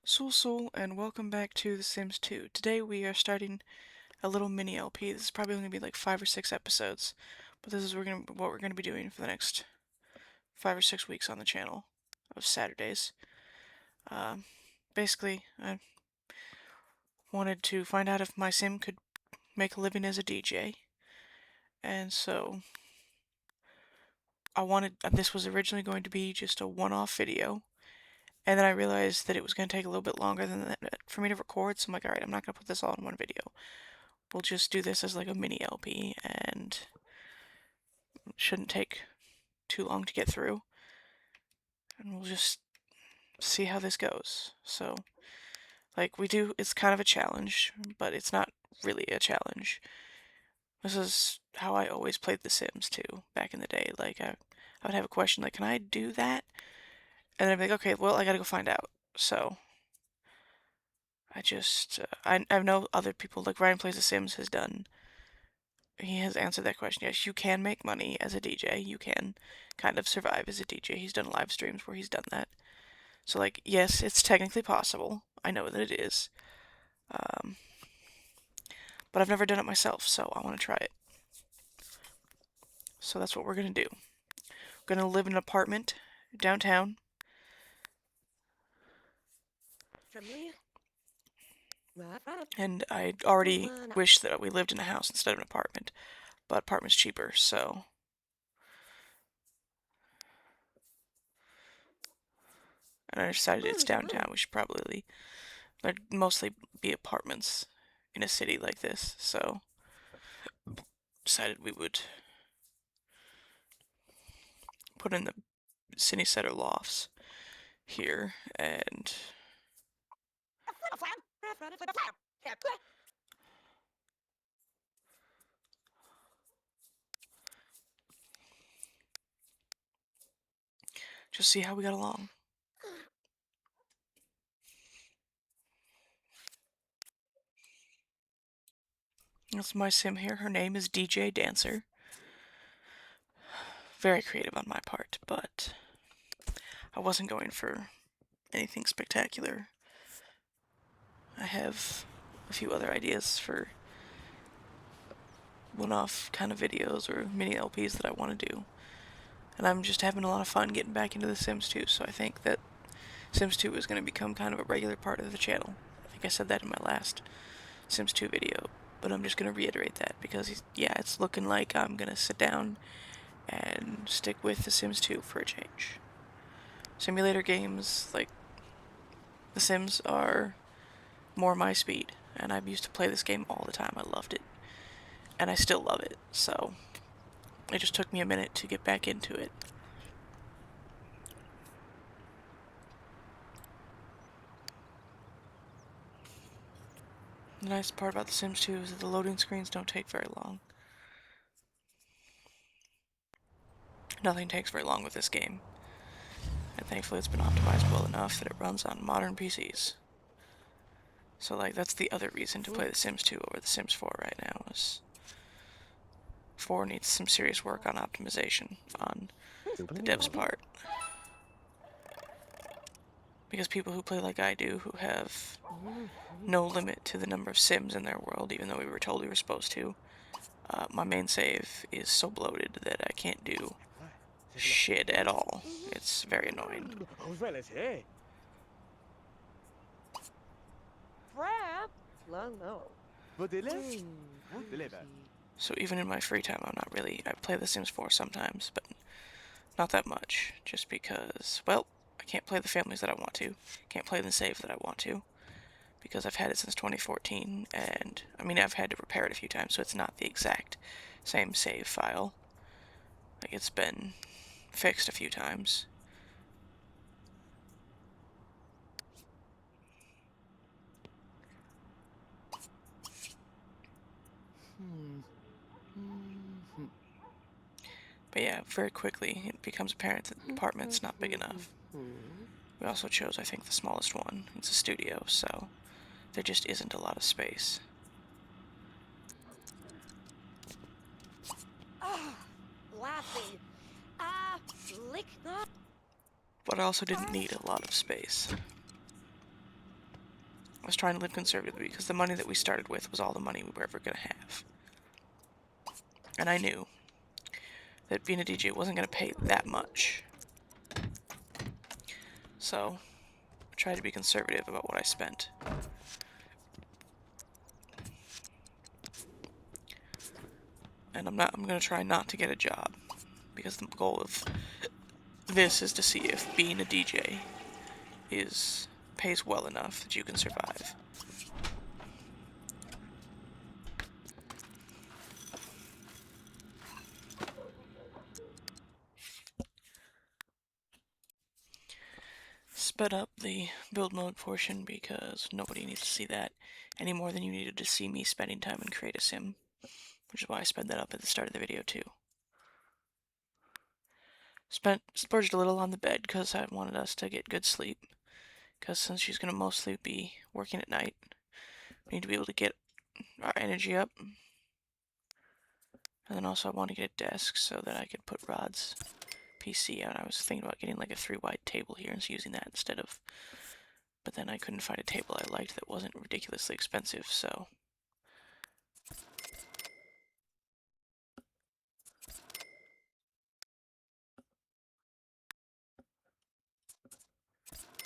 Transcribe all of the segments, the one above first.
Sul, and welcome back to The Sims 2. Today we are starting a little mini LP. This is probably going to be like 5 or 6 episodes, but this is what we're going to be doing for the next 5 or 6 weeks on the channel of Saturdays. Um, Basically, I wanted to find out if my sim could make a living as a DJ, and so this was originally going to be just a one-off video, and then I realized that it was going to take a little bit longer than that for me to record, so I'm like, alright, I'm not going to put this all in one video. We'll just do this as like a mini LP, and it shouldn't take too long to get through. And we'll just see how this goes. So, it's kind of a challenge, but it's not really a challenge. This is how I always played The Sims too, back in the day. I would have a question like, can I do that? And then I'd be like, okay, well, I gotta go find out. So, I know other people, like Ryan Plays The Sims he has answered that question. Yes, you can make money as a DJ. You can kind of survive as a DJ. He's done live streams where he's done that. So, like, yes, it's technically possible. I know that it is. Um, but I've never done it myself, so I want to try it. So that's what we're going to do. We're going to live in an apartment downtown. And I already wish that we lived in a house instead of an apartment. But apartment's cheaper, so... And I decided it's downtown. We should probably... There'd mostly be apartments in a city like this, so... Decided we would put in the city center lofts here, and... just see how we got along. That's my sim here. Her name is DJ Dancer. Very creative on my part, but I wasn't going for anything spectacular. I have a few other ideas for one-off kind of videos or mini LPs that I want to do. And I'm just having a lot of fun getting back into The Sims 2, so I think that Sims 2 is going to become kind of a regular part of the channel. I think I said that in my last Sims 2 video, but I'm just going to reiterate that because, yeah, it's looking like I'm going to sit down and stick with The Sims 2 for a change. Simulator games like The Sims are more my speed, and I used to play this game all the time. I loved it, and I still love it, so it just took me a minute to get back into it. The nice part about The Sims 2 is that the loading screens don't take very long. Nothing takes very long with this game, and thankfully it's been optimized well enough that it runs on modern PCs. So, like, that's the other reason to play The Sims 2 over The Sims 4 right now, is 4 needs some serious work on optimization on the devs' part. Because people who play like I do, who have no limit to the number of Sims in their world, even though we were told we were supposed to, my main save is so bloated that I can't do shit at all. It's very annoying. So even in my free time, I play The Sims 4 sometimes, but not that much, just because, well, I can't play the families that I want to, can't play the save that I want to, because I've had it since 2014, and, I mean, I've had to repair it a few times, so it's not the exact same save file. Like, it's been fixed a few times. But yeah, very quickly it becomes apparent that the apartment's not big enough. We also chose, I think, the smallest one. It's a studio, so there just isn't a lot of space. But I also didn't need a lot of space. I was trying to live conservatively because the money that we started with was all the money we were ever going to have. And I knew that being a DJ wasn't going to pay that much. So, I tried to be conservative about what I spent. And I'm going to try not to get a job, because the goal of this is to see if being a DJ pays well enough that you can survive. Sped up the build mode portion because nobody needs to see that any more than you needed to see me spending time in Create a Sim, which is why I sped that up at the start of the video too. Splurged a little on the bed because I wanted us to get good sleep, because since she's going to mostly be working at night, we need to be able to get our energy up. And then also I want to get a desk so that I could put Rod's PC on. I was thinking about getting like a 3-wide table here and using that instead of... But then I couldn't find a table I liked that wasn't ridiculously expensive, so...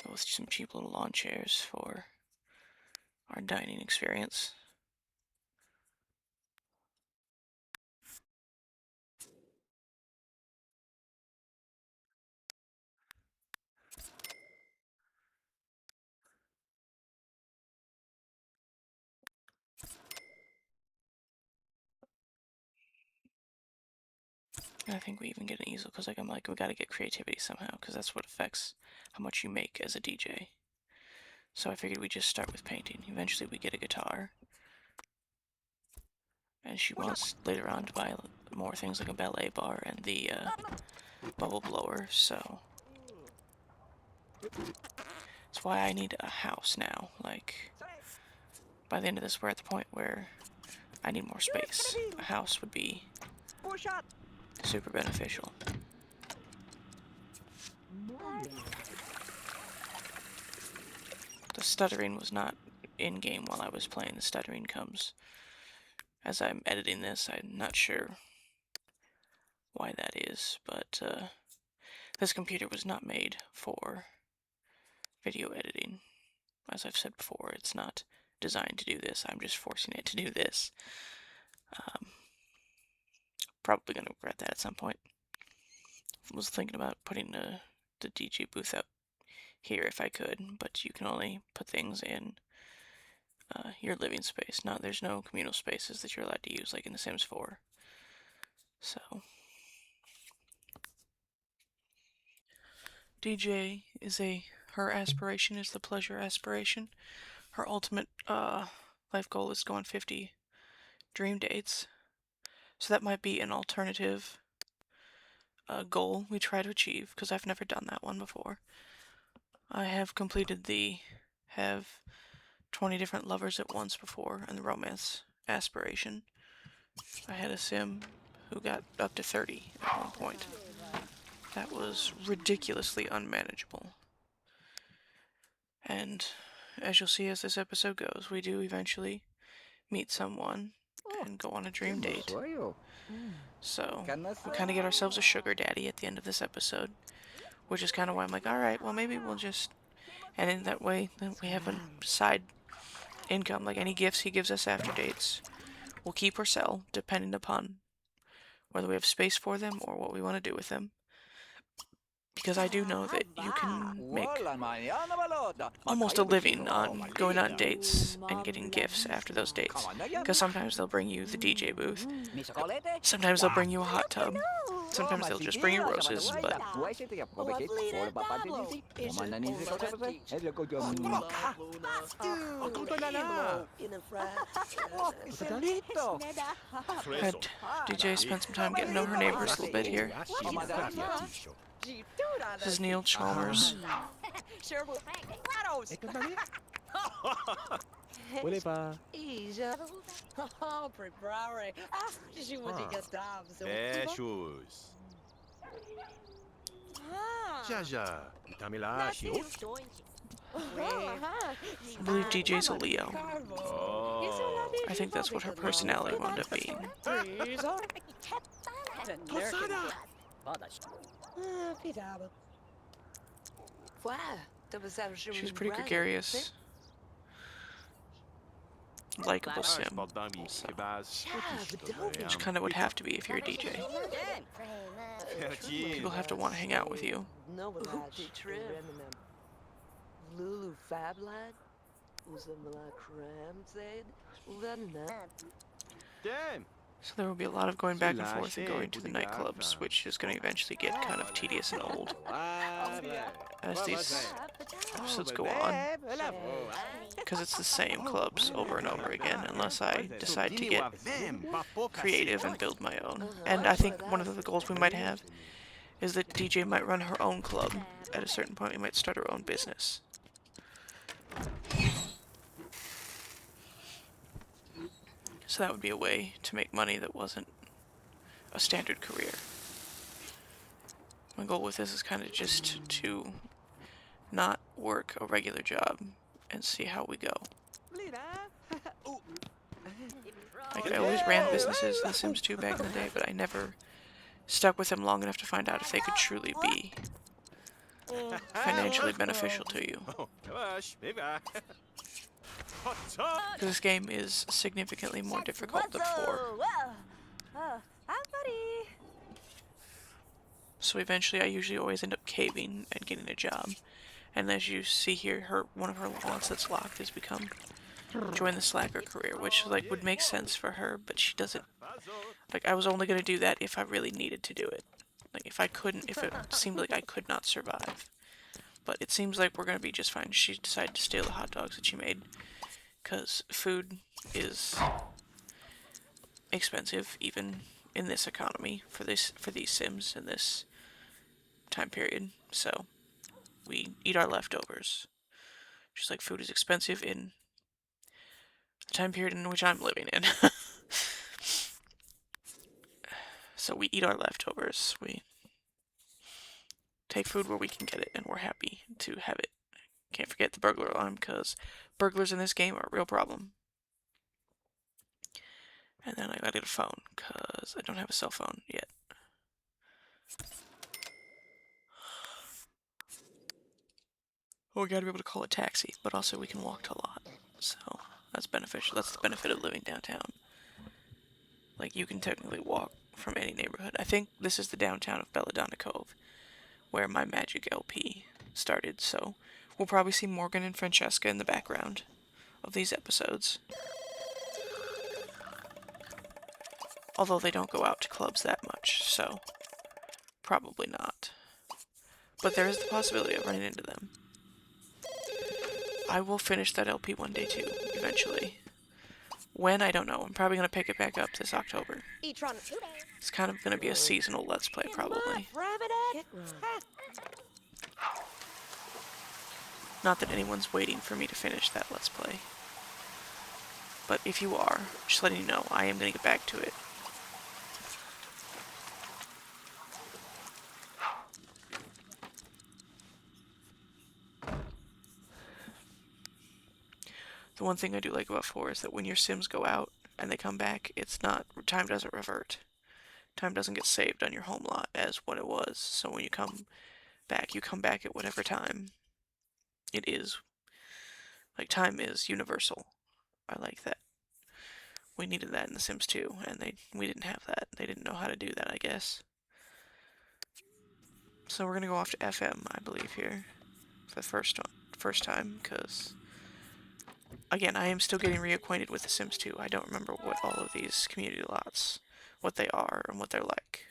Go with some cheap little lawn chairs for our dining experience. And I think we even get an easel, because I'm like, we gotta get creativity somehow, because that's what affects how much you make as a DJ. So I figured we'd just start with painting. Eventually we get a guitar. And she wants later on to buy more things like a ballet bar and the bubble blower, so... That's why I need a house now. Like, by the end of this, we're at the point where I need more space. A house would be super beneficial. The stuttering was not in-game while I was playing. The stuttering comes as I'm editing this. I'm not sure why that is, but this computer was not made for video editing. As I've said before, it's not designed to do this. I'm just forcing it to do this. Probably going to regret that at some point. I was thinking about putting the DJ booth up here if I could, but you can only put things in your living space. There's no communal spaces that you're allowed to use like in The Sims 4. So, DJ is her aspiration is the pleasure aspiration. Her ultimate life goal is to go on 50 dream dates. So that might be an alternative goal we try to achieve, because I've never done that one before. I have completed the have 20 different lovers at once before, and the romance aspiration. I had a sim who got up to 30 at one point. That was ridiculously unmanageable. And as you'll see as this episode goes, we do eventually meet someone and go on a dream date. So, we kind of get ourselves a sugar daddy at the end of this episode, which is kind of why I'm like, alright, well maybe we'll just... And in that way, then we have a side income, like any gifts he gives us after dates, we'll keep or sell, depending upon whether we have space for them or what we want to do with them. Because I do know that you can make almost a living on going on dates and getting gifts after those dates. Because sometimes they'll bring you the DJ booth, sometimes they'll bring you a hot tub, sometimes they'll just bring you roses, but... Had DJ spend some time getting to know her neighbors a little bit here. This is Neil Chalmers. I believe DJ's a Leo. I think that's what her personality wound up being. She's pretty gregarious, likable sim, so which kind of would have to be if you're a DJ. People have to want to hang out with you. So there will be a lot of going back and forth and going to the nightclubs, which is going to eventually get kind of tedious and old as these episodes go on, because it's the same clubs over and over again, unless I decide to get creative and build my own. And I think one of the goals we might have is that DJ might run her own club. At a certain point, we might start her own business. So that would be a way to make money that wasn't a standard career. My goal with this is kind of just to not work a regular job and see how we go. Like, I always ran businesses in The Sims 2 back in the day, but I never stuck with them long enough to find out if they could truly be financially beneficial to you. This game is significantly more difficult than 4. So eventually I usually always end up caving and getting a job. And as you see here, one of her wants that's locked has become join the slacker career, which like would make sense for her, but she doesn't. Like, I was only gonna do that if I really needed to do it. Like, if it seemed like I could not survive. But it seems like we're gonna be just fine. She decided to steal the hot dogs that she made, because food is expensive even in this economy for these Sims in this time period. So we eat our leftovers. Just like food is expensive in the time period in which I'm living in. So we eat our leftovers. We take food where we can get it, and we're happy to have it. Can't forget the burglar alarm, because burglars in this game are a real problem. And then I gotta get a phone, because I don't have a cell phone yet. Oh, we gotta be able to call a taxi, but also we can walk to a lot. So that's beneficial. That's the benefit of living downtown. Like, you can technically walk from any neighborhood. I think this is the downtown of Belladonna Cove, where my Magic LP started, so we'll probably see Morgan and Francesca in the background of these episodes. Although they don't go out to clubs that much, so probably not. But there is the possibility of running into them. I will finish that LP one day too, eventually. When, I don't know. I'm probably going to pick it back up this October. It's kind of going to be a seasonal Let's Play, probably. Not that anyone's waiting for me to finish that Let's Play. But if you are, just letting you know, I am going to get back to it. The one thing I do like about 4 is that when your Sims go out and they come back, time doesn't revert. Time doesn't get saved on your home lot as what it was. So when you come back at whatever time it is. Like, time is universal. I like that. We needed that in The Sims 2, and we didn't have that. They didn't know how to do that, I guess. So we're gonna go off to FM, I believe, here for the first time, because again, I am still getting reacquainted with The Sims 2. I don't remember what all of these community lots, what they are and what they're like.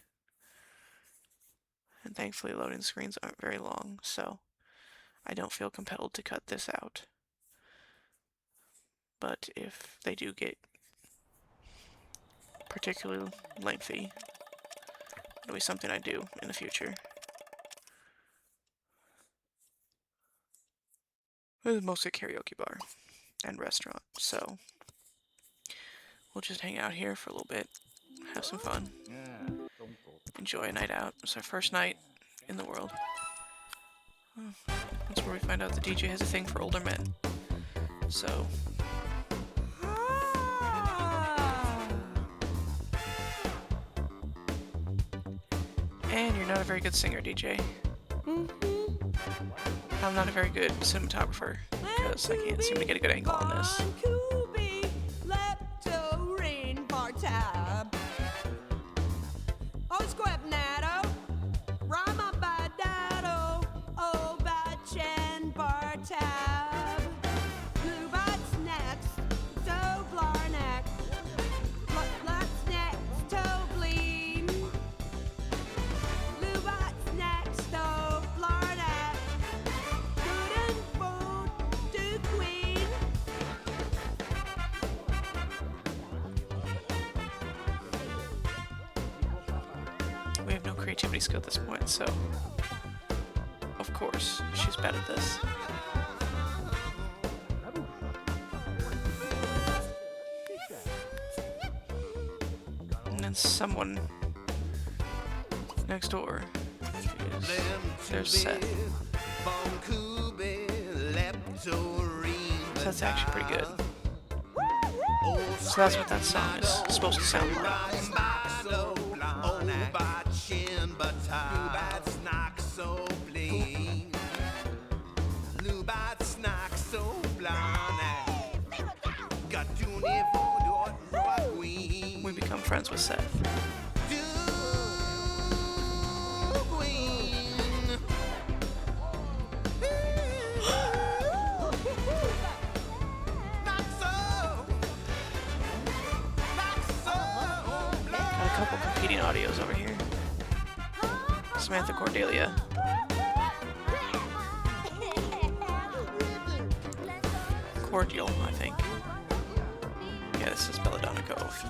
And thankfully loading screens aren't very long, so I don't feel compelled to cut this out. But if they do get particularly lengthy, it'll be something I do in the future. This is mostly a karaoke bar and restaurant, so we'll just hang out here for a little bit, have some fun, enjoy a night out. It's our first night in the world. That's where we find out the DJ has a thing for older men. So. And you're not a very good singer, DJ. I'm not a very good cinematographer, because I can't seem to get a good angle on this. We have no creativity skill at this point, so of course she's bad at this. And then someone next door is there's Seth. So that's actually pretty good. So that's what that song is supposed to sound like. We become friends with Seth. Got a couple competing audios over here. Samantha Cordelia. Cordial, I think. Yeah, this is Belladonna Cove.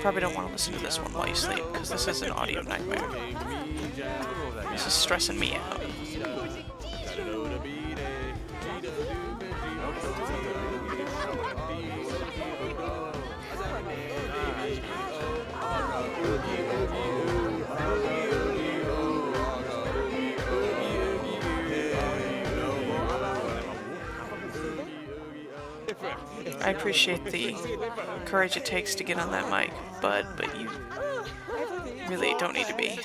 Probably don't want to listen to this one while you sleep, because this is an audio nightmare. This is stressing me out. I appreciate the courage it takes to get on that mic, but you really don't need to be.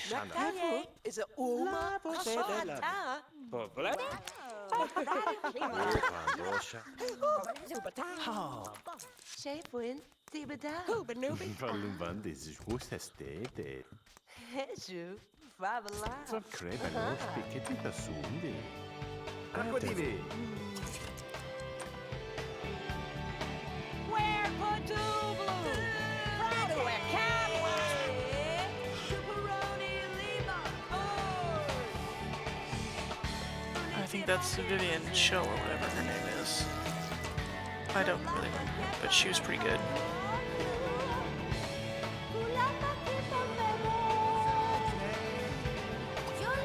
I think that's Vivian Cho or whatever her name is. I don't really remember, but she was pretty good.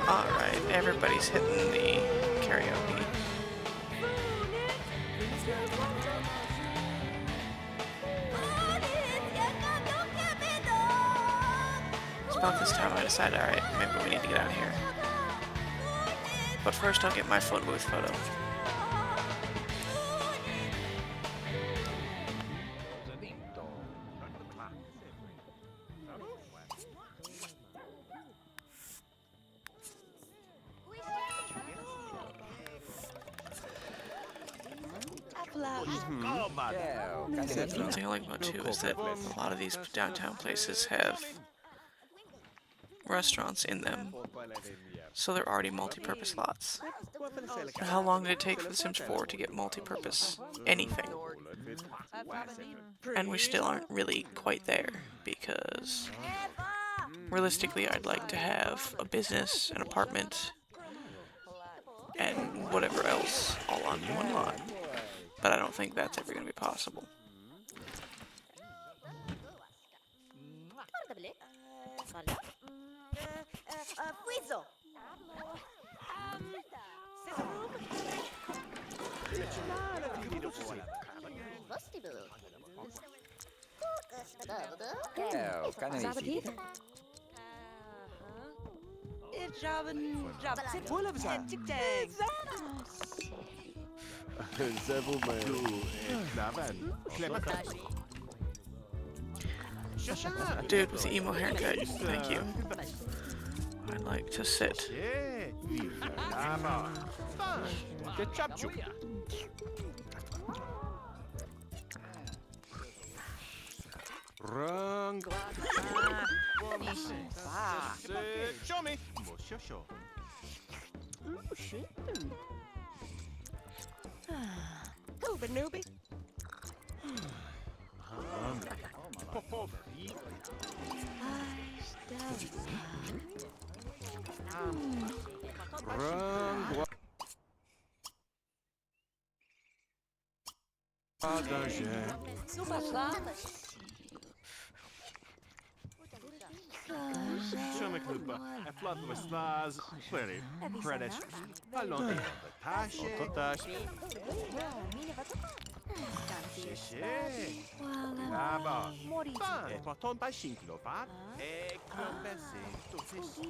Alright, everybody's hitting the karaoke. It's about this time I decided, alright, maybe we need to get out of here. But first I'll get my photo booth photo. One thing I like about too is that a lot of these downtown places have restaurants in them, so they're already multi-purpose lots. And how long did it take for The Sims 4 to get multi-purpose anything? And we still aren't really quite there, because realistically I'd like to have a business, an apartment, and whatever else all on one lot. But I don't think that's ever going to be possible. Oh, kind of easy. Dude with the emo haircut. Thank you. I'd like to sit. Show me. Show Kluba. Flood was Slaz. Clearly. Credit. Allons et tâche.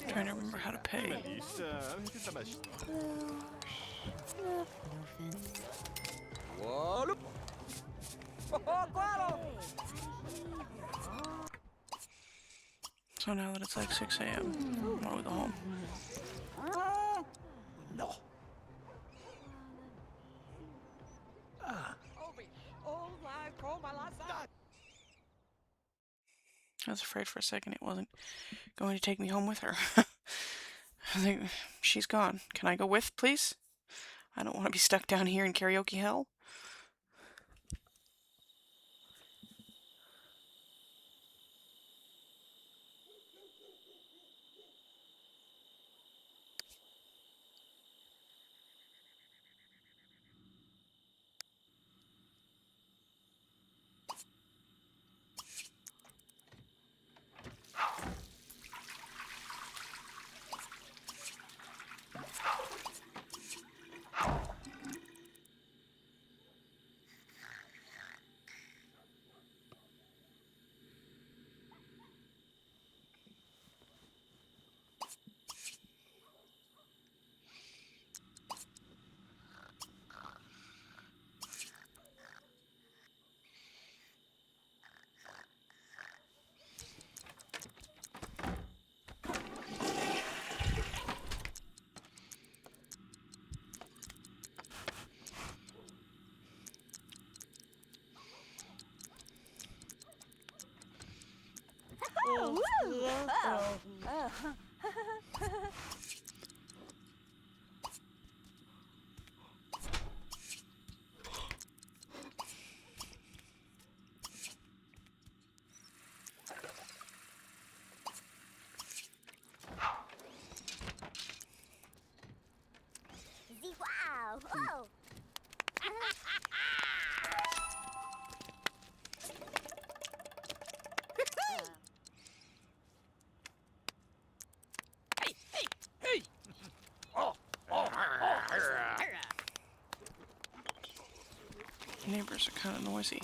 Trying to remember how to pay. So now that it's like 6 a.m., I want to go home. I was afraid for a second it wasn't going to take me home with her. I think she's gone. Can I go with, please? I don't want to be stuck down here in karaoke hell. Wow! Whoa! Neighbors are kind of noisy.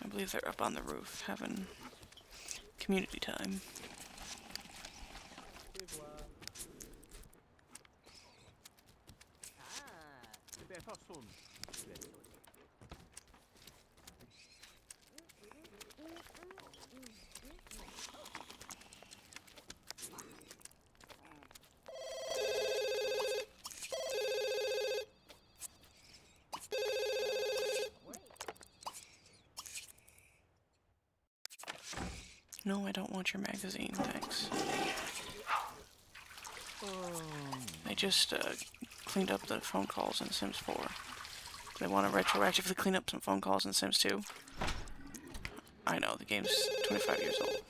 I believe they're up on the roof having community time. No, I don't want your magazine, thanks. They just cleaned up the phone calls in Sims 4. They want to retroactively clean up some phone calls in Sims 2. I know, the game's 25 years old.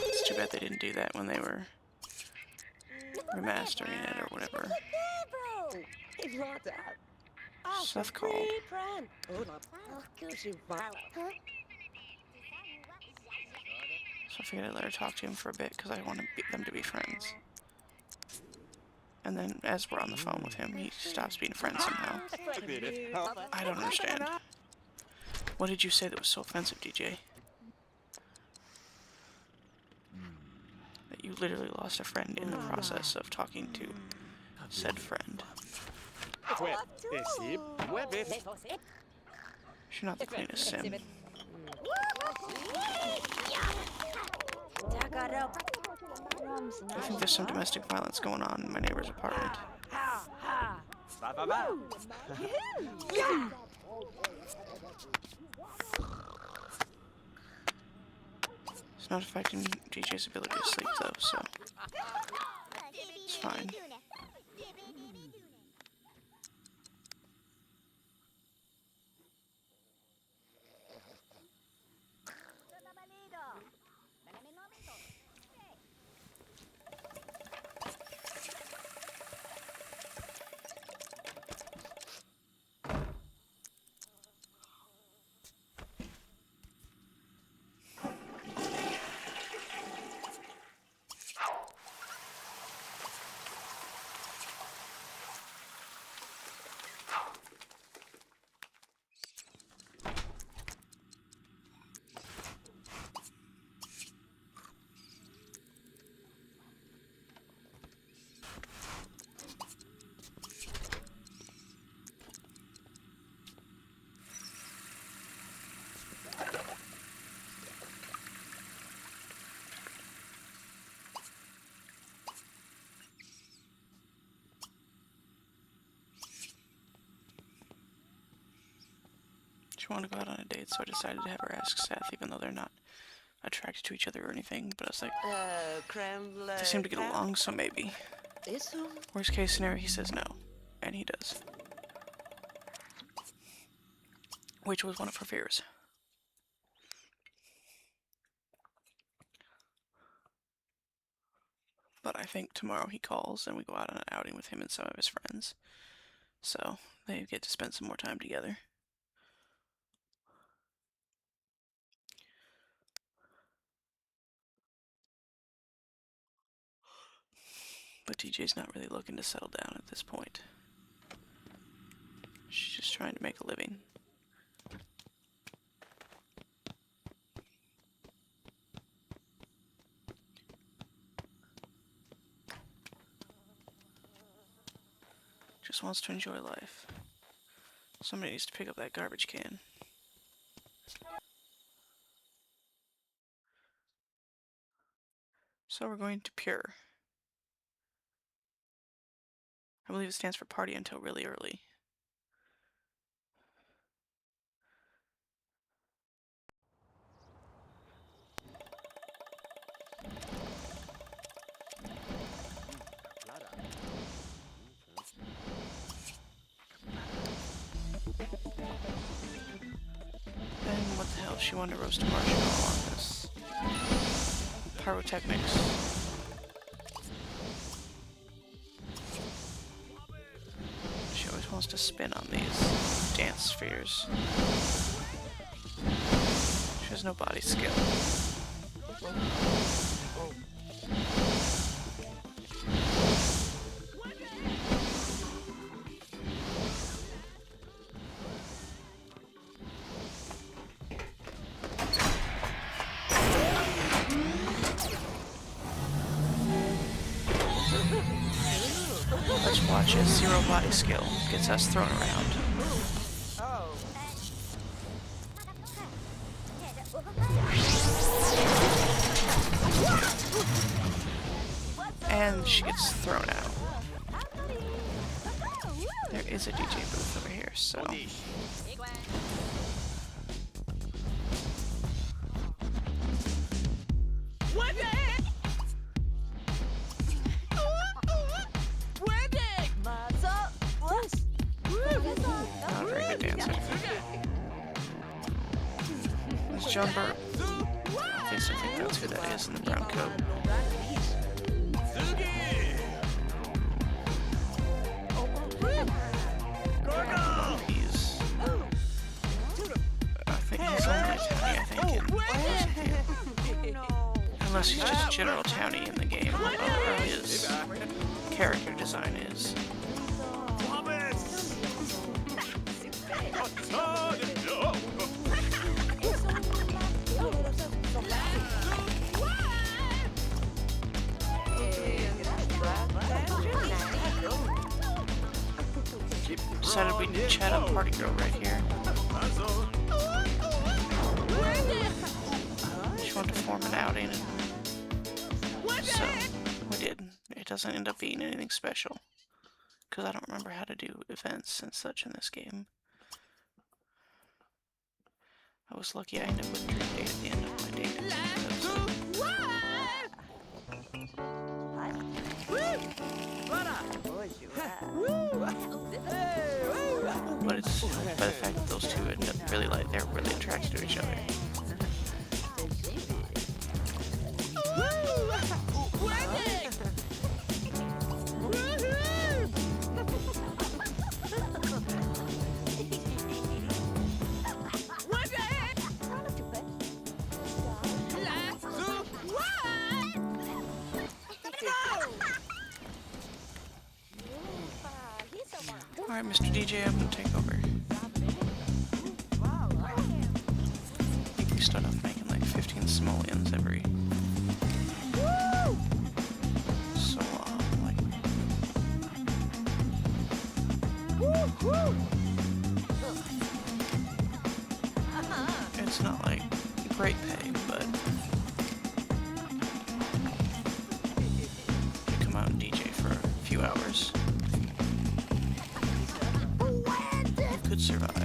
It's too bad they didn't do that when they were remastering it or whatever. Seth called. So I figured I'd let her talk to him for a bit because I want them to be friends. And then as we're on the phone with him, he stops being a friend somehow. I don't understand. What did you say that was so offensive, DJ? That you literally lost a friend in the process of talking to said friend. She's not the cleanest sim. I think there's some domestic violence going on in my neighbor's apartment. It's not affecting DJ's ability to sleep though, so it's fine. She wanted to go out on a date, so I decided to have her ask Seth, even though they're not attracted to each other or anything. But I was like, they seem to get along, so maybe. Worst case scenario, he says no. And he does. Which was one of her fears. But I think tomorrow he calls and we go out on an outing with him and some of his friends. So they get to spend some more time together. But DJ's not really looking to settle down at this point. She's just trying to make a living. Just wants to enjoy life. Somebody needs to pick up that garbage can. So we're going to Pure. I believe it stands for party until really early. And what the hell? She wanted to roast a marshmallow on this. Pyrotechnics. She always wants to spin on these dance spheres. She has no body skill. Let's watch as zero body skill gets us thrown around. And she gets thrown out. There is a DJ booth over here, so... Not a very good dancer. It's John Burke. I think that's who that is in the brown coat. He's only a townie, I think, unless he's just a general townie in the game. Oh, he is. character design is. Decided we need to chat on Party Girl right here. She wanted to form an outing, and so we did. It doesn't end up being anything special, because I don't remember how to do events and such in this game. I was lucky I ended up with Dream Date at the end of my date. But it's by the fact that those two end up really they're really attracted to each other. Alright, Mr. DJ, I'm gonna take over. I think we start off making like 15 simoleons every so like it's not like great pay, but you come out and DJ for a few hours. Could survive. I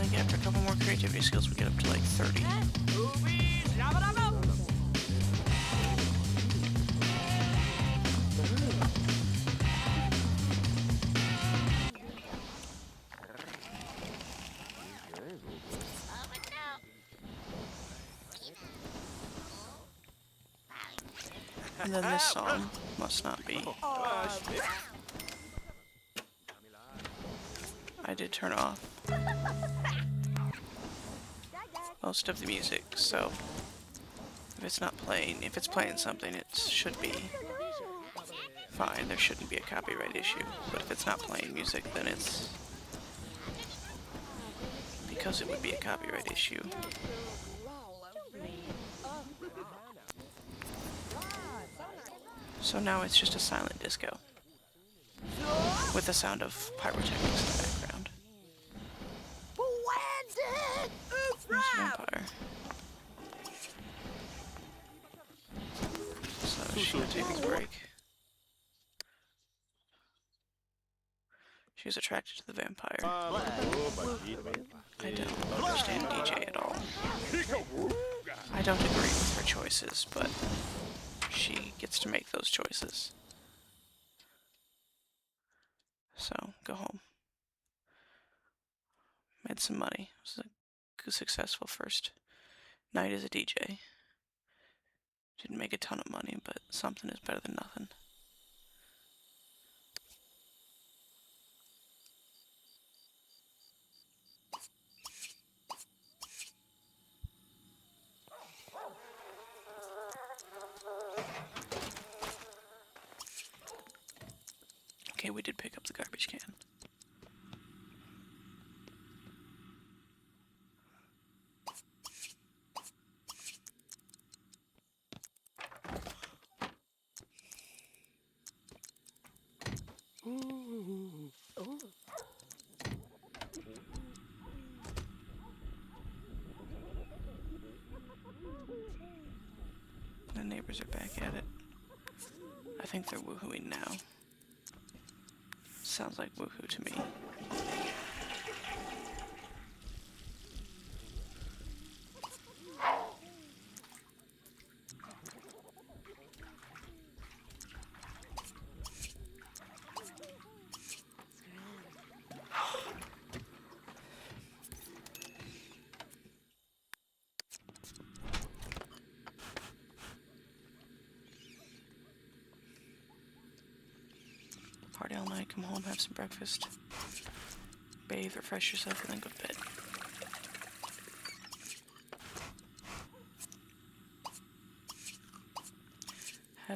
think after a couple more creativity skills, we get up to like 30. And then this song must not be. I did turn off most of the music, so if it's not playing, if it's playing something, it should be fine. There shouldn't be a copyright issue. But if it's not playing music, then it's because it would be a copyright issue. So now it's just a silent disco with the sound of pyrotechnics in the background. There's a vampire. So she's gonna take a break. She's attracted to the vampire. I don't understand DJ at all. I don't agree with her choices, but she gets to make those choices. So, go home. Made some money. It was a successful first night as a DJ. Didn't make a ton of money, but something is better than nothing. Okay, we did pick up the garbage can. The neighbors are back at it. I think they're woohooing now. Sounds like woohoo to me. Party all night, come home, have some breakfast, bathe, refresh yourself, and then go to bed.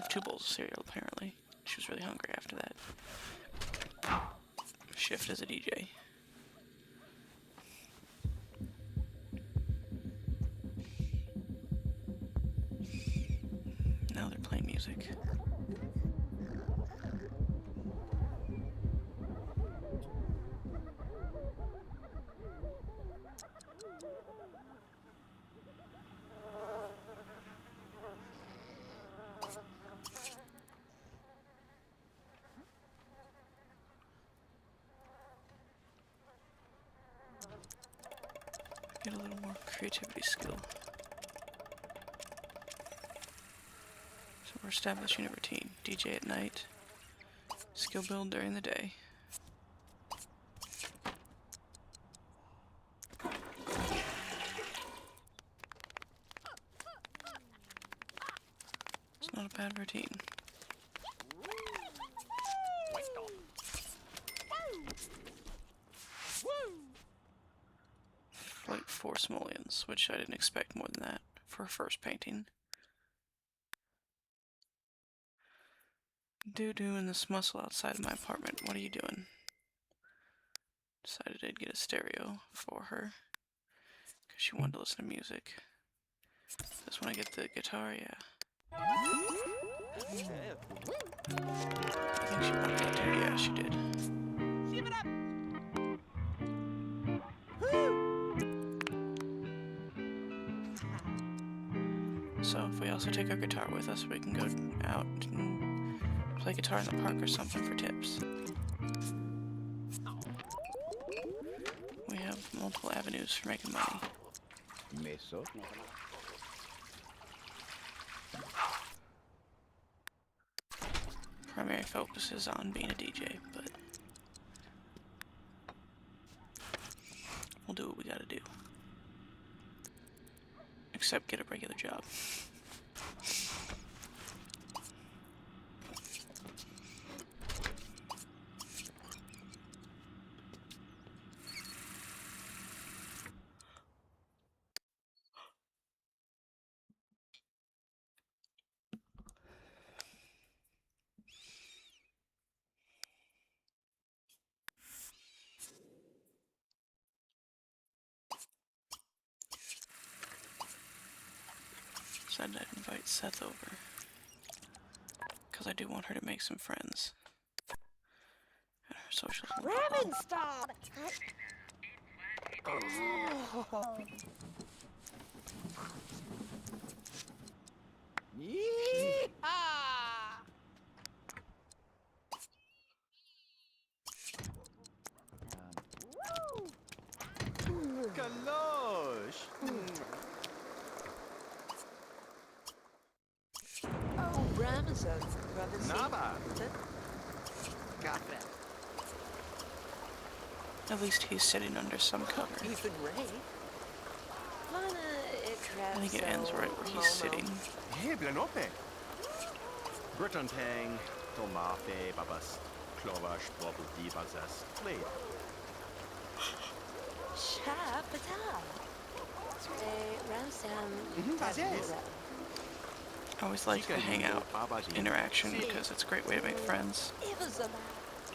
have 2 bowls of cereal, apparently. She was really hungry after that shift as a DJ. Now they're playing music. Get a little more creativity skill. So we're establishing a routine. DJ at night, skill build during the day. It's not a bad routine. Like 4 simoleons, which I didn't expect more than that for a first painting. Doo-doo in this muscle outside of my apartment. What are you doing? Decided I'd get a stereo for her because she wanted to listen to music. Just when I get the guitar, yeah. I think she wanted that too. Yeah, she did. Give it up! So if we also take our guitar with us, we can go out and play guitar in the park or something for tips. We have multiple avenues for making money. Meso. Primary focus is on being a DJ, but we'll do what we gotta do. Except get a regular job. Decided I'd invite Seth over, because I do want her to make some friends. And her socials a little bit low. Ravenstad! Oh. Yee-haw! Galosh! Oh, Ramazan, brother. Nava! Café. At least he's sitting under some cover. Ethan Ray. I think it ends right where he's sitting. Hey, Blanope! Brittantang, Tomate, Babas, Clovash, Bobble, Divazas, Play. Chapata. Vazes. I always like the hangout interaction because it's a great way to make friends.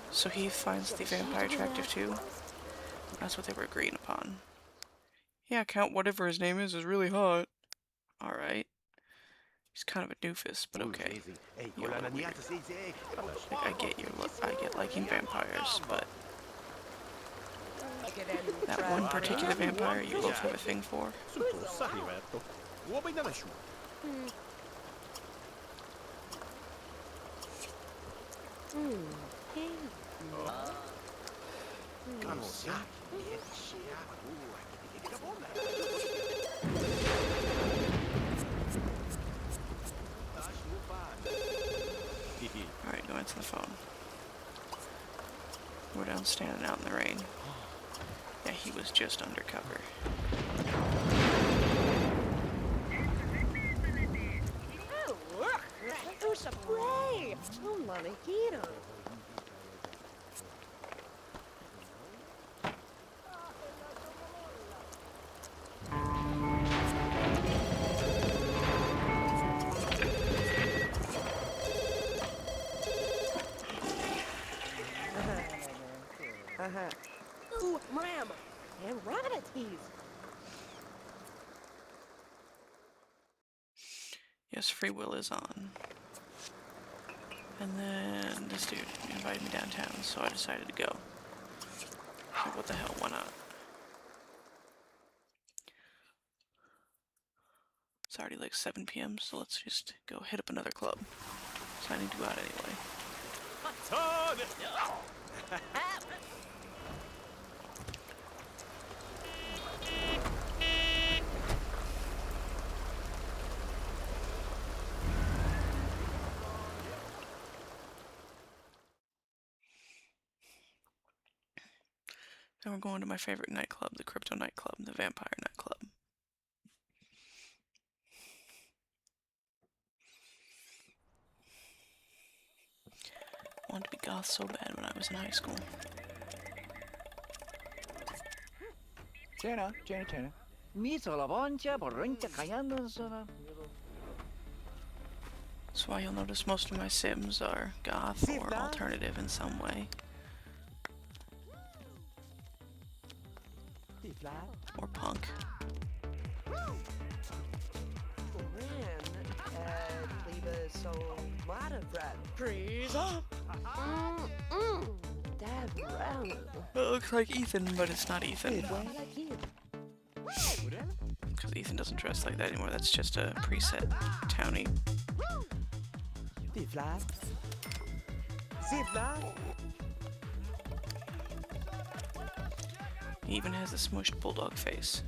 So he finds the vampire attractive too. That's what they were agreeing upon. Yeah, Count whatever his name is really hot. Alright. He's kind of a doofus, but okay. You're a little weird. Like, I get liking vampires, but that one particular vampire you both have a thing for. Alright, go into the phone. We're down standing out in the rain. Yeah, he was just undercover. Ooh, ram. And Ramanatees. Yes, free will is on. And then this dude invited me downtown, so I decided to go. Like, what the hell, why not? It's already like 7 p.m., so let's just go hit up another club. So I need to go out anyway. Then we're going to my favorite nightclub, the Crypto Nightclub, the Vampire Nightclub. I wanted to be goth so bad when I was in high school. Tjena, tjena, tjena. Misola vonja, borunja kayandan. That's why you'll notice most of my Sims are goth or alternative in some way. Or punk. It looks like Ethan, but it's not Ethan. Because Ethan doesn't dress like that anymore, that's just a preset townie. He even has a smushed bulldog face.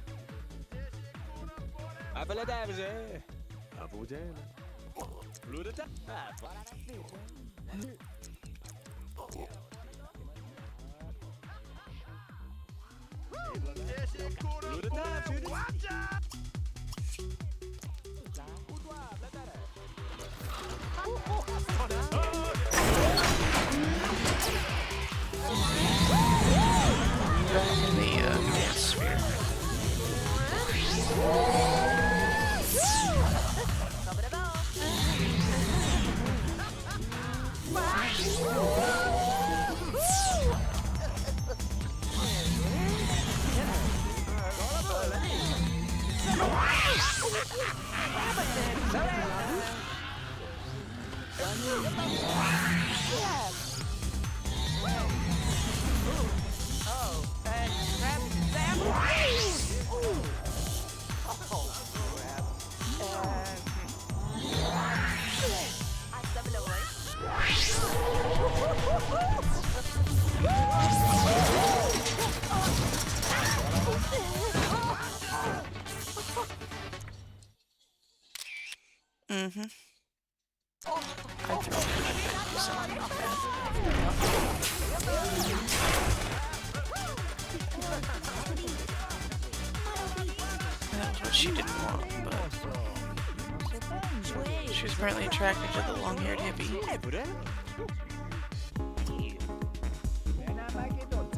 In the dance sphere. Mm-hmm. I threw something like that. That was what she didn't want, but she was apparently attracted to the long-haired hippie.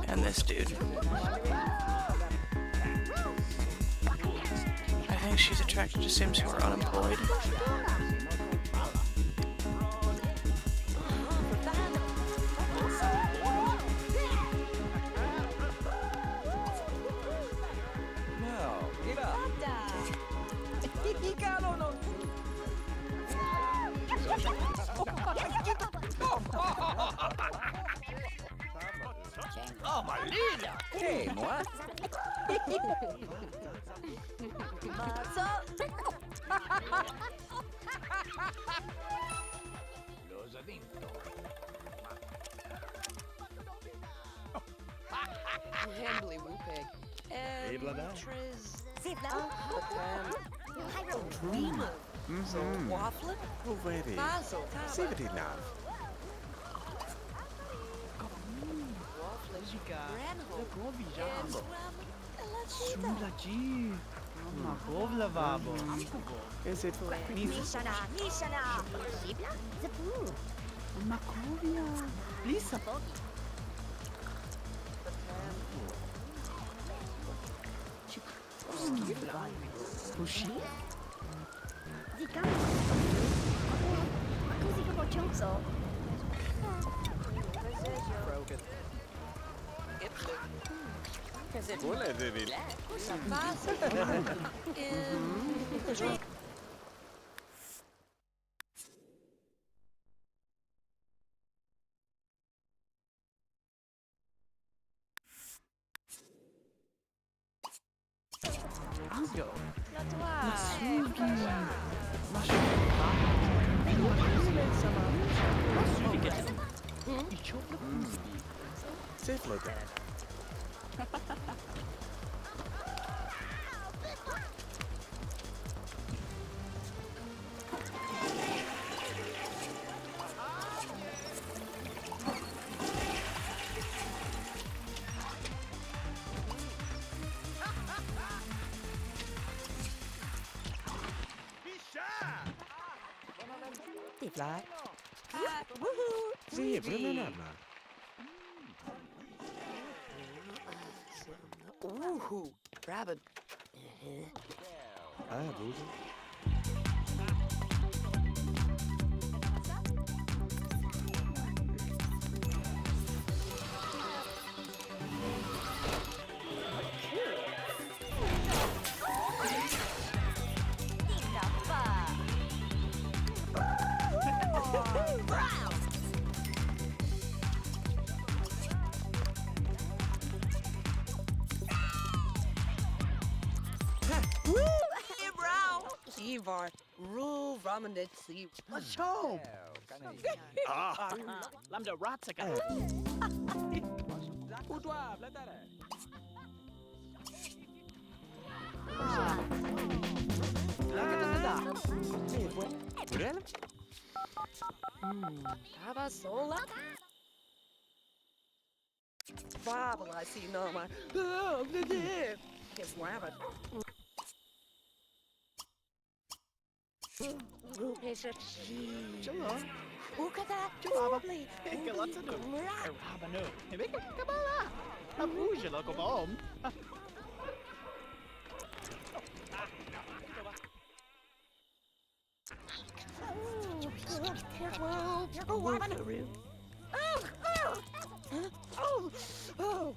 And this dude. I think she's attracted to Sims who are unemployed. Oh, Marina! Hey, moi? Hambly Whoopig. Triz. Dreamer. So Wafflin. Already. Basil. See what he love. Is it Nishana, Shibla, Zapu, Makovia, Lisa, Pushi, Zikam, Makuzi Chonso, Cause it's Ole, Vivi. Tiflo. Fly. Woohoo! Sì, promenarna. Ooh, rabbit. Ah, Busen. Ivar, rule Ramanitsi. Achoo! Ah, Lambda Ratsaka. Boudoir, bladare. Burel? Baba Sola. Bible, I see no my. Oh, his rabbit. Look at that. Lovely. Rabano. Hibika Kabala. Abuja local bomb. Oh.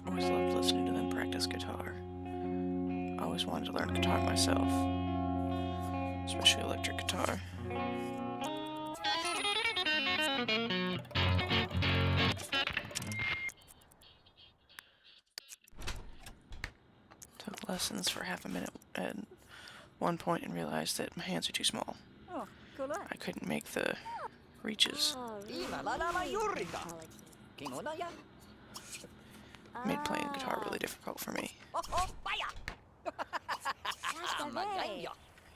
Always loved listening to them practice guitar. I always wanted to learn guitar myself, especially electric guitar. Took lessons for half a minute at one point and realized that my hands are too small. Oh, cool. I couldn't make the reaches. Ima lama yurika. Kingonaya. Made playing guitar really difficult for me. Oh, baya. Magaya.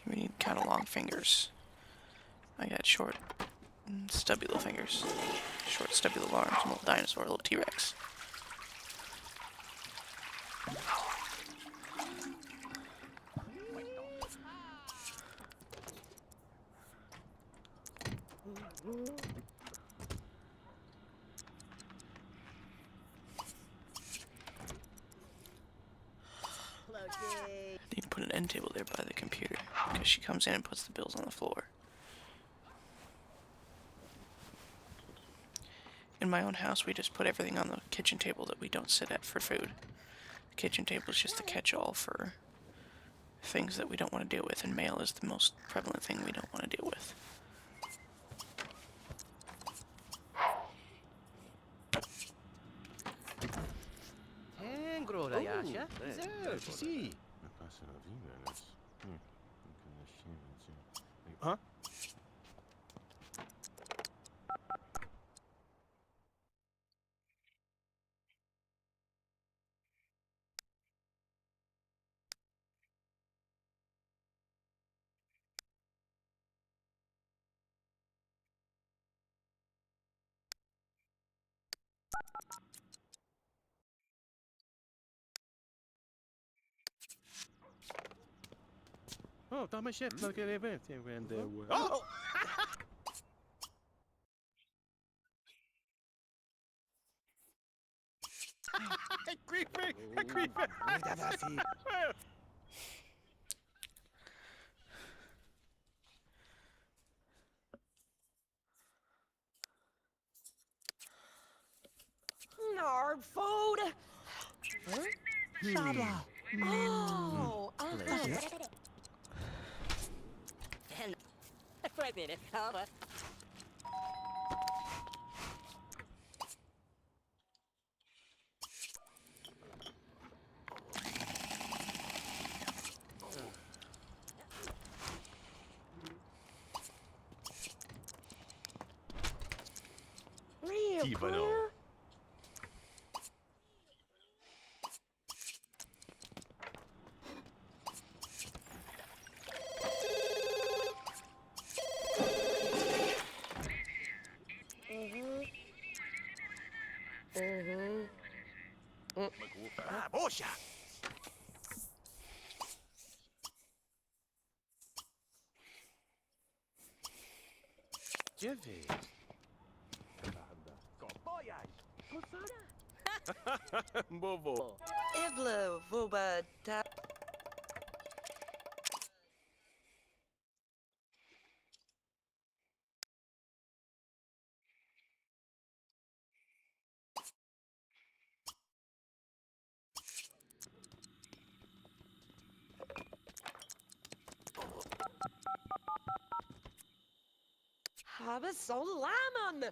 You need kind of long fingers. I got short, stubby little fingers. Short, stubby little arms. A little dinosaur, a little T-Rex. Need to put an end table there by the computer because she comes in and puts the bills on the floor. In my own house, we just put everything on the kitchen table that we don't sit at for food. The kitchen table is just a catch-all for things that we don't want to deal with, and mail is the most prevalent thing we don't want to deal with. Tengroda yasha. Certo, sì. Huh? Oh, ta mig käften che le venti vende. Oh! Creepy! Creepy! Nard food. Shabla. Oh, Wait a minute. Hold on. real Tivano. clear. Ah, boscia! Che vedi? Bobo. Ibla vuba ta. Habas so lemon.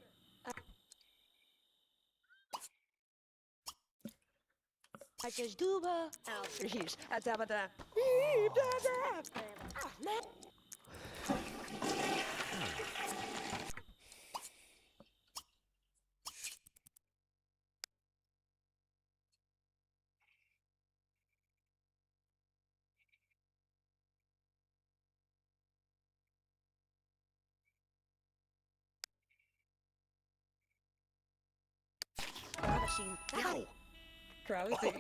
I just duba. Please, atabata. Ow! Drowsy.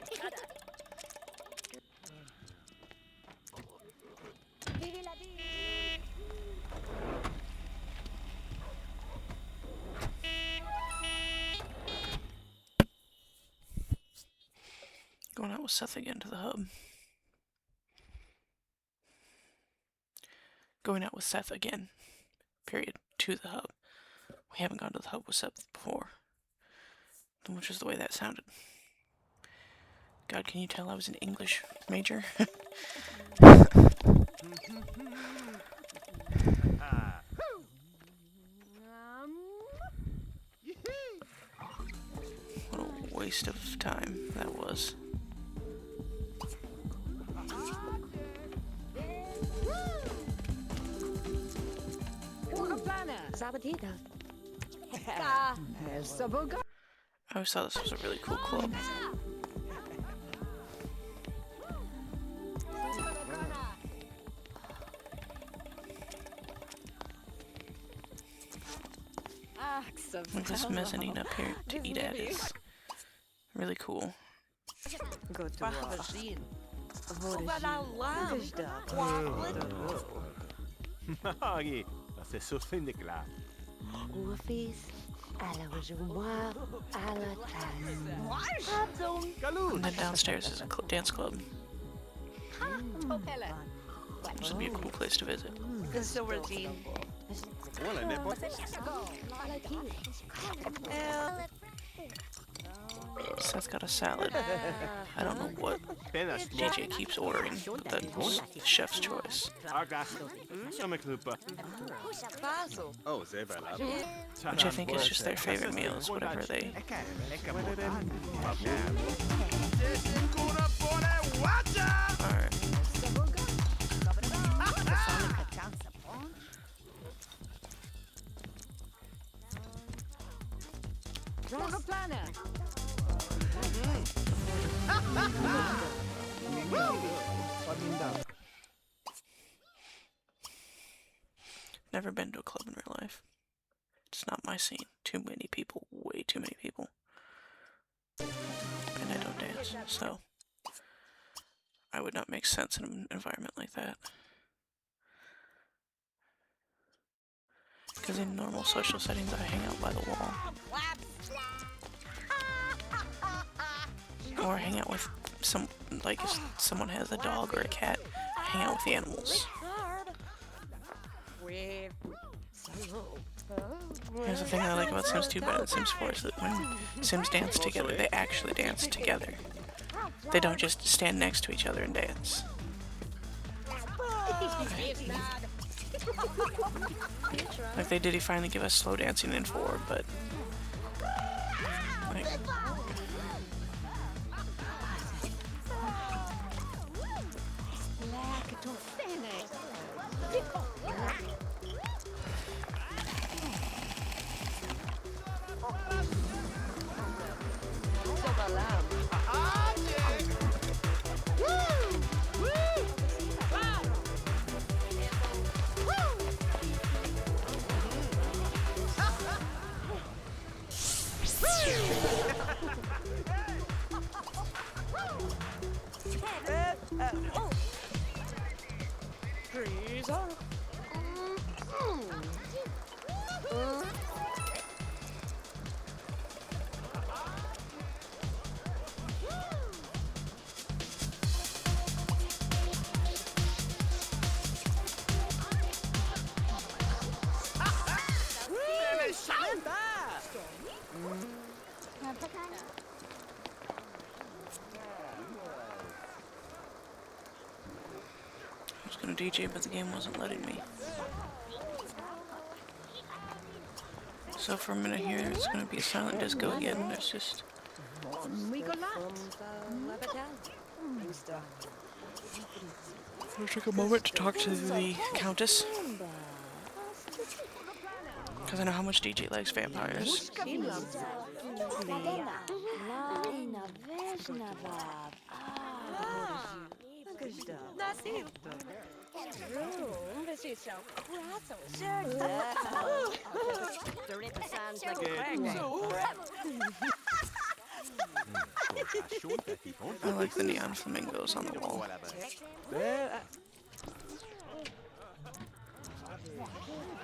Going out with Seth again to the hub. Going out with Seth again. Period. To the hub. We haven't gone to the hub with Seth before. Which is the way that sounded. God, can you tell I was an English major? Ah, What a waste of time that was. Sabatida. I always thought this was a really cool club. Like this mezzanine up here to eat at is really cool. Good to Vaccine. What Vad alla is that? Magi, das ist so finde klar. Oervis. Alle reservoir. Alle thuis. And then downstairs is a dance club. This would be a cool place to visit. The silver team. Ole ne po. Seth's got a salad. I don't know what Penas DJ keeps ordering, but that's the chef's choice. Aga. Sommerknuppa. Basil. Oh, sehr bra. Which I think is just their favorite meal, is whatever they... Alright. Never been to a club in real life. It's not my scene. Too many people. Way too many people. And I don't dance, so... I would not make sense in an environment like that. Because in normal social settings, I hang out by the wall. Or hang out with like if someone has a dog or a cat, hang out with the animals. Here's the thing I like about Sims 2 better than Sims 4 is that when Sims dance together, they actually dance together. They don't just stand next to each other and dance. Like they did finally give us slow dancing in 4, but... Like, I was gonna DJ, but the game wasn't letting me. So for a minute here, it's gonna be a silent disco again. There's just... I took a moment to talk to the Countess. Because I know how much DJ likes vampires. I like the neon flamingos on the wall.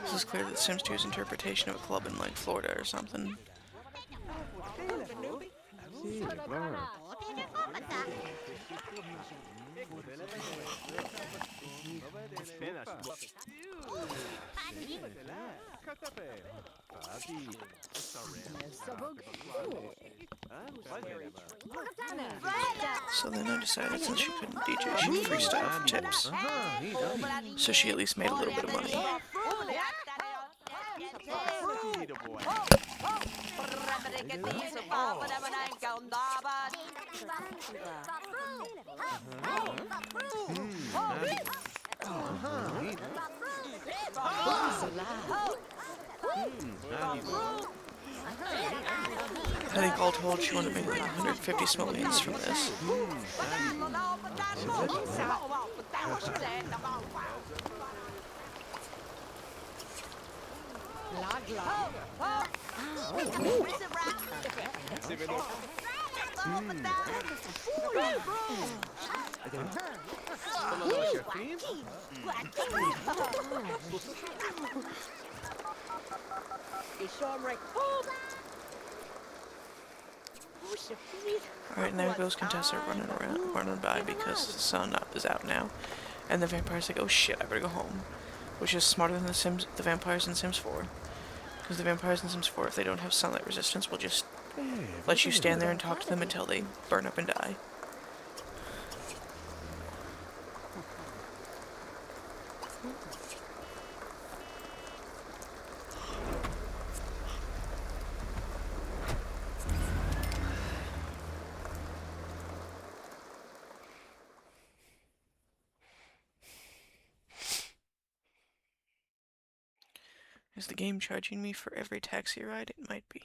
This is clearly the Sims 2's interpretation of a club in like Florida or something. So then I decided since she couldn't DJ, she'd freestyle for tips. So she at least made a little bit of money. I think all told she wanted to make like 150 simoleons from this. Alright, and there goes Contessa running by because the sun is out now. And the vampire's like, oh shit, I better go home. Which is smarter than the vampires in Sims 4. Because the vampires in Sims 4, if they don't have sunlight resistance, will just let you stand there and talk to them until they burn up and die. Is the game charging me for every taxi ride? It might be.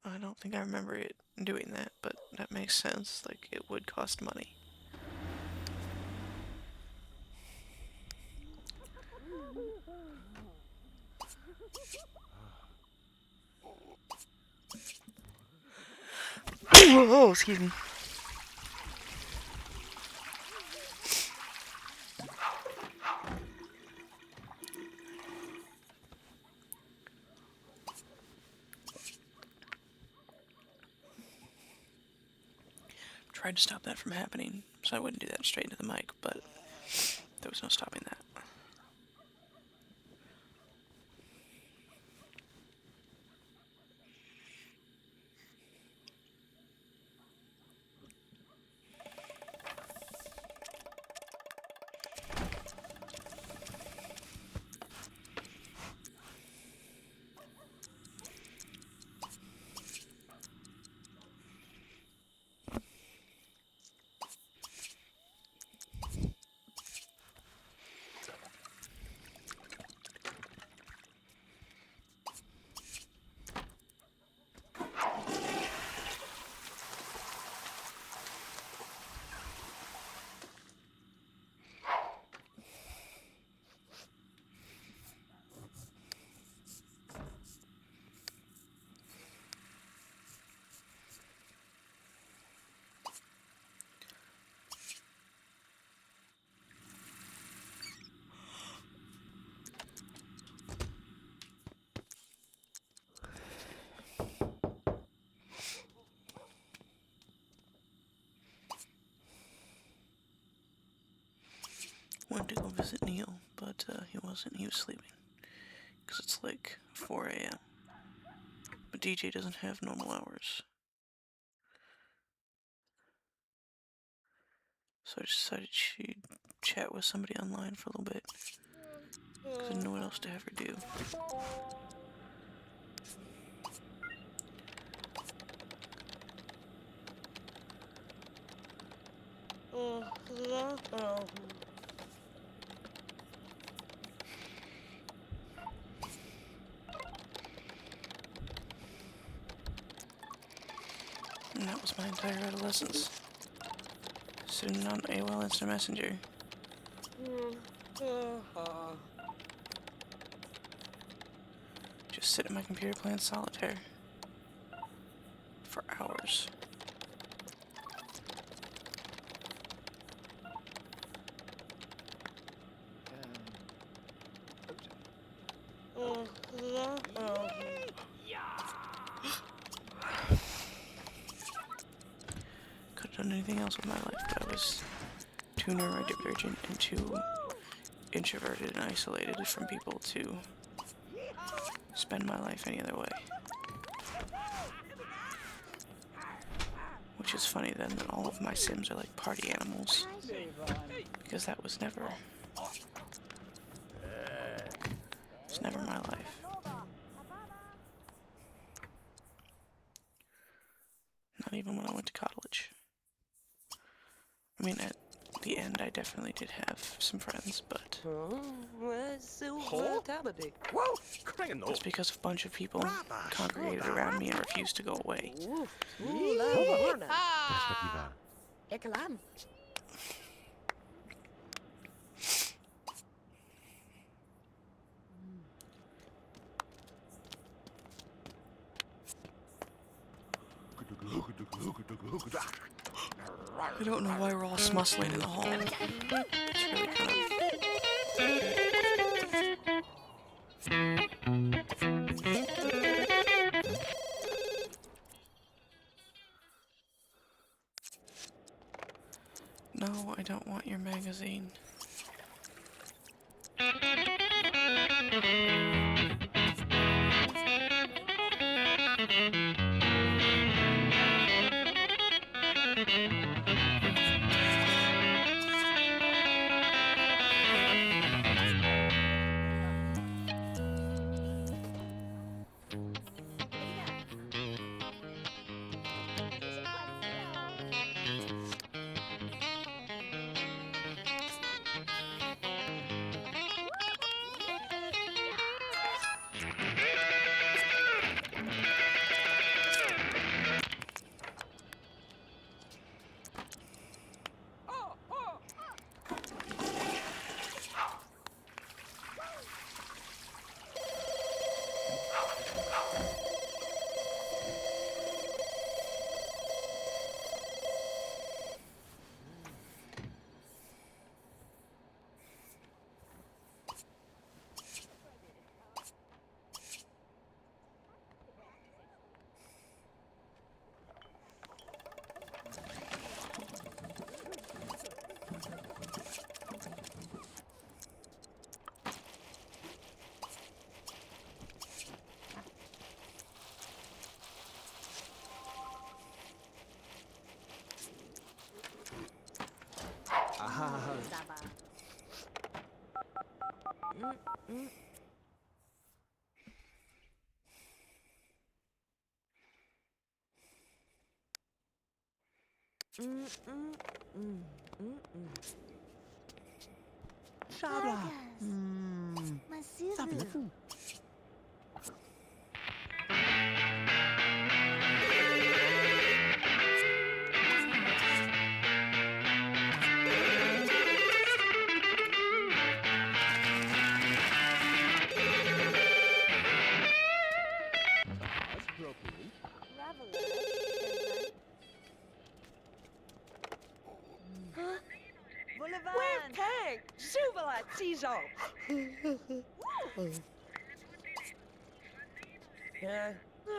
I don't think I remember it doing that, but that makes sense. Like, it would cost money. Oh, excuse me. Tried to stop that from happening, so I wouldn't do that straight into the mic, but there was no stopping that. Went to go visit Neil, but he wasn't. He was sleeping. Because it's like 4 a.m. But DJ doesn't have normal hours. So I decided to chat with somebody online for a little bit. Because I didn't know what else to have her do. And that was my entire adolescence. Sitting on AOL Instant Messenger. Just sit at my computer playing solitaire. For hours. Could have done anything else with my life, but I was too neurodivergent and too introverted and isolated from people to spend my life any other way. Which is funny then that all of my Sims are like party animals. Because that was never... It's never my life. Not even when I went to college. I mean, at the end, I definitely did have some friends, but Whoa! Crying no. that's because a bunch of people congregated around me and refused to go away. Ekkelam. I don't know why we're all smussling in the hall. It's really kind of... No, I don't want your magazine.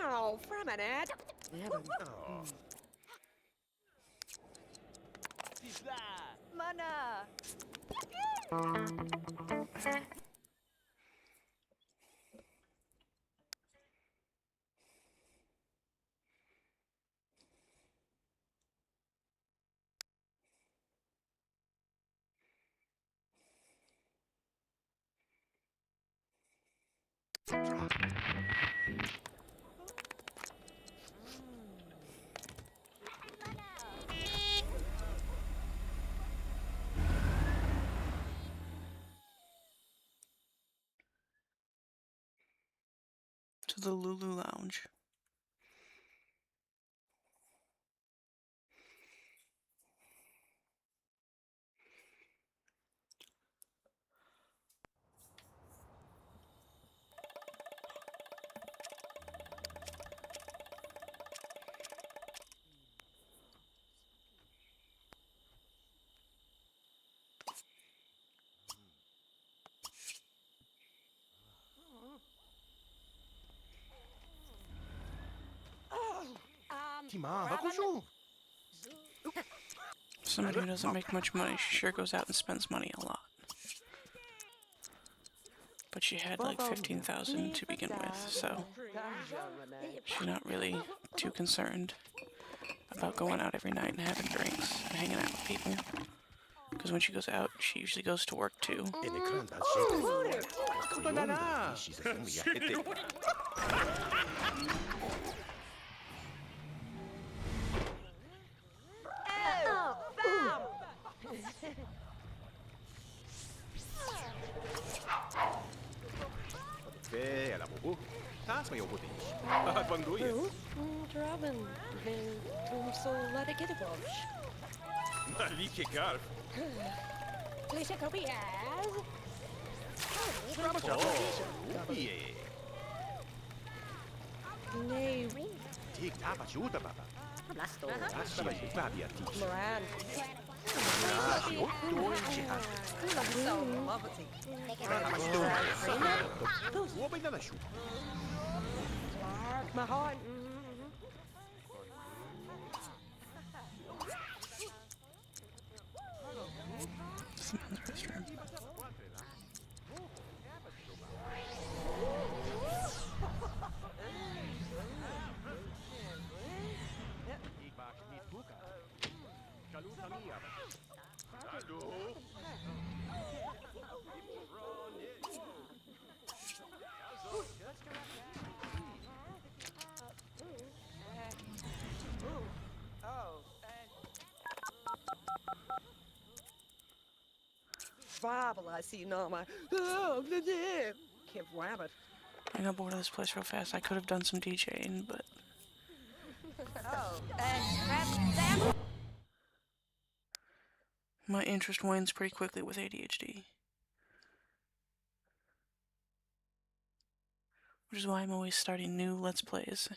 Oh, Framinette. Mana! To the Lulu Lounge. Somebody who doesn't make much money, she sure goes out and spends money a lot. But she had like 15,000 to begin with, so she's not really too concerned about going out every night and having drinks and hanging out with people. Because when she goes out, she usually goes to work too. Ve alla bobo. Tas me jobbet is. Van doe je? Robin, so let it get a bosh. Lieke karp. Please check over as. Yeah. Nee, Tik tapa chuta baba. Blasto. Lascia ma je babi a tik. Moran. So lovely. Wo ben dan schu? My heart. It's the men's restroom. Ik wacht niet boeken. Kaluta mia. Hallo. Bible, I see Norma. Oh, Kev Rabbit. I got bored of this place real fast. I could have done some DJing, but my interest wanes pretty quickly with ADHD. Which is why I'm always starting new Let's Plays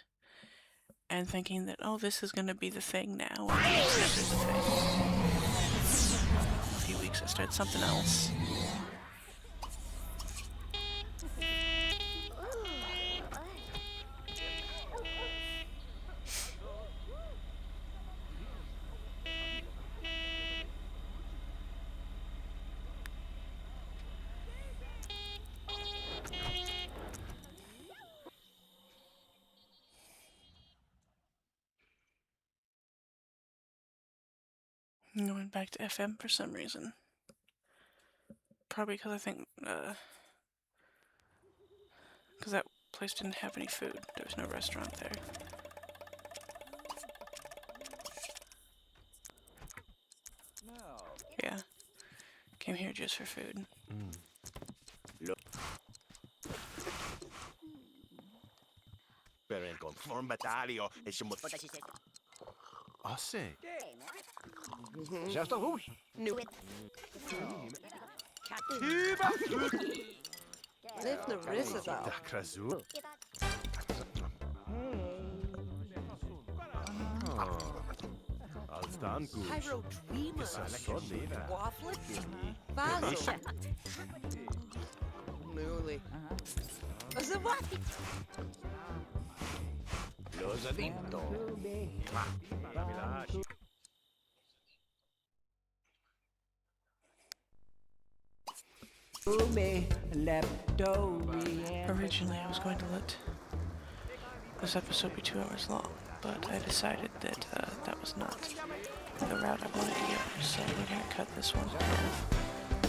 and thinking that, oh, this is gonna be the thing now. And then it's never the thing. In a few weeks I start something else. I'm going back to FM for some reason. Probably because I think, because that place didn't have any food. There was no restaurant there. Yeah. Came here just for food. Per een conform batalio e je moet... Asse. Zegt toch goed? New it. Lift the wrists out. Da krazu. Als dan goed. Pyro Dreamer. Is dat lekker leven? Waffle. Basil. Newly. Is it what? Lo vinto. Originally, I was going to let this episode be 2 hours long, but I decided that that was not the route I wanted to go, so we're going to cut this one.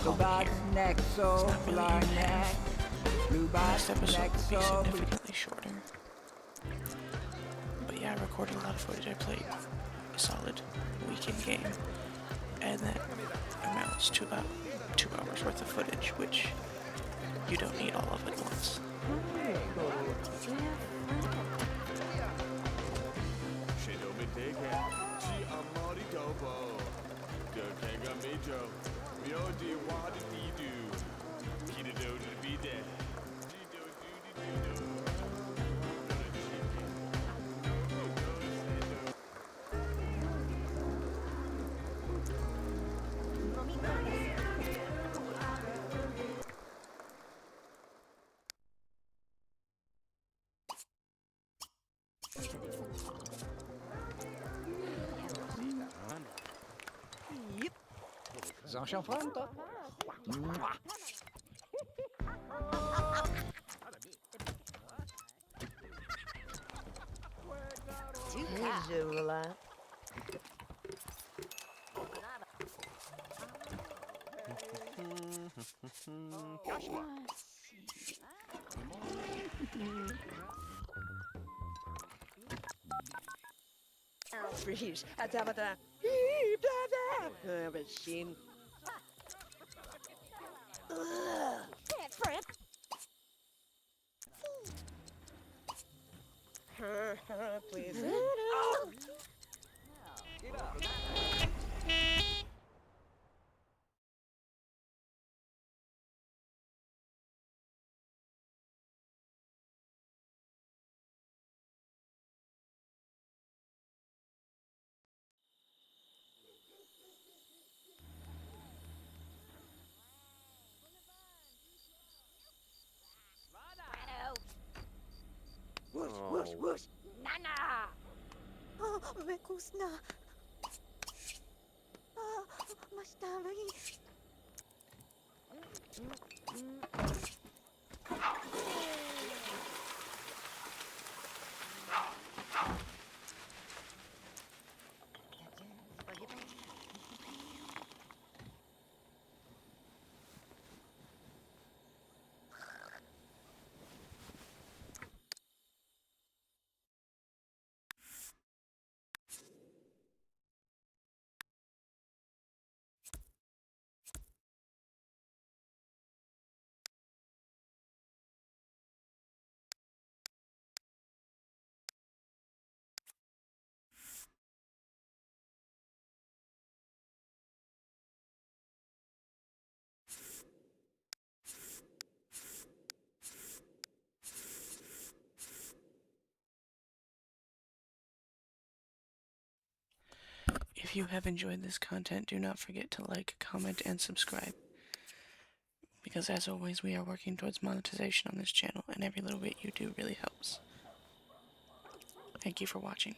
Call it here. It's not really even half. Next episode will be significantly shorter. But yeah, I recorded a lot of footage. I played a solid weekend game, and that amounts to about 2 hours worth of footage, which you don't need all of at once. Zanchafranto. Visuala. Joshua. Freeze. Atabata. Machine. Fred. Please. Oh! Whoosh, whoosh, whoosh. Nana! Oh, Mekusna. Oh, Mashtari. If you have enjoyed this content, do not forget to like, comment, and subscribe. Because as always, we are working towards monetization on this channel, and every little bit you do really helps. Thank you for watching.